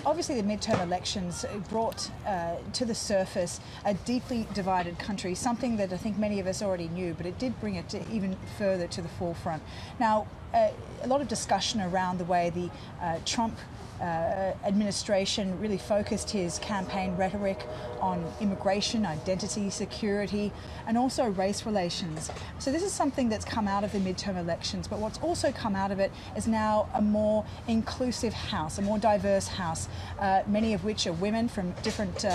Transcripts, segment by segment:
obviously the midterm elections brought to the surface a deeply divided country, something that I think many of us already knew, but it did bring it even further to the forefront. Now, a lot of discussion around the way the Trump administration really focused his campaign rhetoric on immigration, identity, security, and also race relations. So this is something that's come out of the midterm elections, but what's also come out of it is now a more inclusive House, a more diverse House, many of which are women from different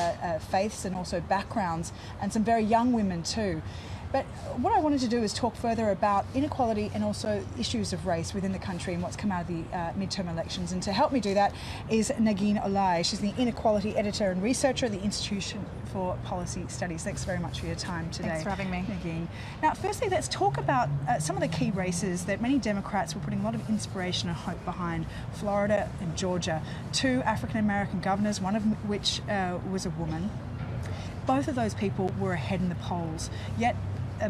faiths and also backgrounds, and some very young women too. But what I wanted to do is talk further about inequality and also issues of race within the country and what's come out of the midterm elections. And to help me do that is Negin Owliaei. She's the Inequality Editor and Researcher at the Institution for Policy Studies. Thanks very much for your time today. Thanks for having me. Negin. Now, firstly, let's talk about some of the key races that many Democrats were putting a lot of inspiration and hope behind: Florida and Georgia. Two African-American governors, one of which was a woman. Both of those people were ahead in the polls, yet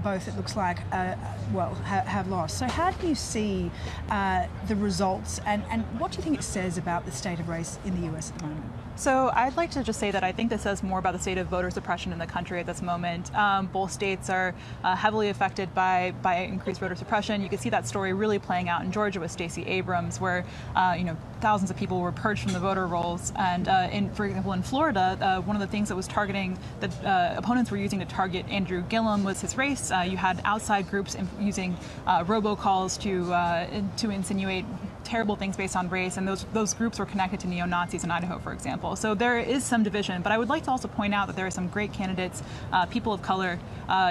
both, it looks like, have lost. So how do you see the results, and what do you think it says about the state of race in the US at the moment? So I'd like to just say that I think this says more about the state of voter suppression in the country at this moment. Both states are heavily affected by increased voter suppression. You can see that story really playing out in Georgia with Stacey Abrams, where thousands of people were purged from the voter rolls. And for example, in Florida, one of the things that was targeting that opponents were using to target Andrew Gillum was his race. You had outside groups using robocalls to insinuate terrible things based on race, and those groups were connected to neo-Nazis in Idaho, for example. So there is some division, but I would like to also point out that there are some great candidates, people of color,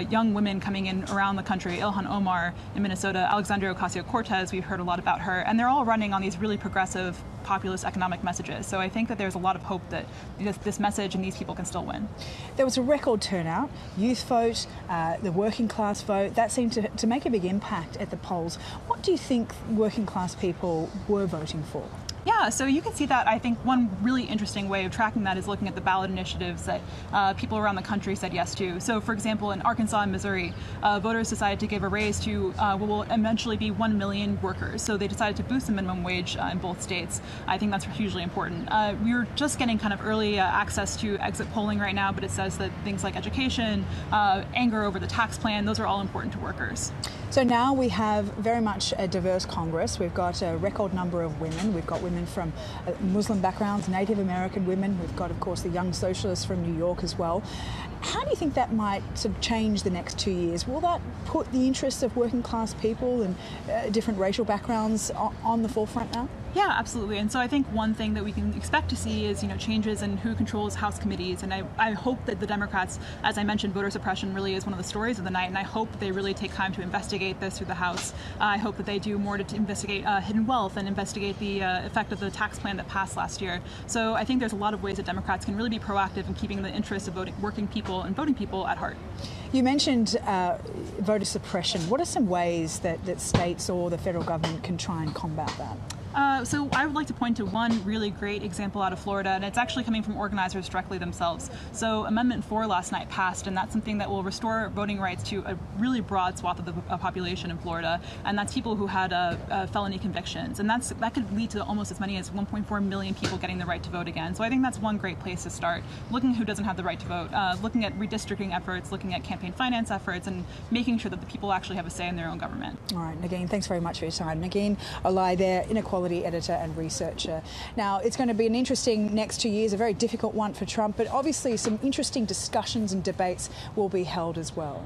young women coming in around the country. Ilhan Omar in Minnesota, Alexandria Ocasio-Cortez, we've heard a lot about her, and they're all running on these really progressive, populist economic messages. So I think that there's a lot of hope that this message and these people can still win. There was a record turnout, youth vote, the working class vote, that seemed to make a big impact at the polls. What do you think working class people were voting for? Yeah, so you can see that. I think one really interesting way of tracking that is looking at the ballot initiatives that people around the country said yes to. So, for example, in Arkansas and Missouri, voters decided to give a raise to what will eventually be 1 million workers. So they decided to boost the minimum wage in both states. I think that's hugely important. We're just getting kind of early access to exit polling right now, but it says that things like education, anger over the tax plan, those are all important to workers. So now we have very much a diverse Congress. We've got a record number of women. We've got women from Muslim backgrounds, Native American women. We've got, of course, the young socialists from New York as well. How do you think that might sort of change the next 2 years? Will that put the interests of working class people and different racial backgrounds on the forefront now? Yeah, absolutely. And so I think one thing that we can expect to see is, changes in who controls House committees. And I hope that the Democrats, as I mentioned, voter suppression really is one of the stories of the night. And I hope that they really take time to investigate this through the House. I hope that they do more to investigate hidden wealth and investigate the effect of the tax plan that passed last year. So I think there's a lot of ways that Democrats can really be proactive in keeping the interests of working people and voting people at heart. You mentioned voter suppression. What are some ways that states or the federal government can try and combat that? So I would like to point to one really great example out of Florida, and it's actually coming from organizers directly themselves. So Amendment 4 last night passed, and that's something that will restore voting rights to a really broad swath of the population in Florida, and that's people who had felony convictions. And that could lead to almost as many as 1.4 million people getting the right to vote again. So I think that's one great place to start, looking at who doesn't have the right to vote, looking at redistricting efforts, looking at campaign finance efforts, and making sure that the people actually have a say in their own government. All right, Negin, thanks very much for your time. Negin Owliaei there, Inequality Editor and Researcher. Now, it's going to be an interesting next 2 years, a very difficult one for Trump, but obviously some interesting discussions and debates will be held as well.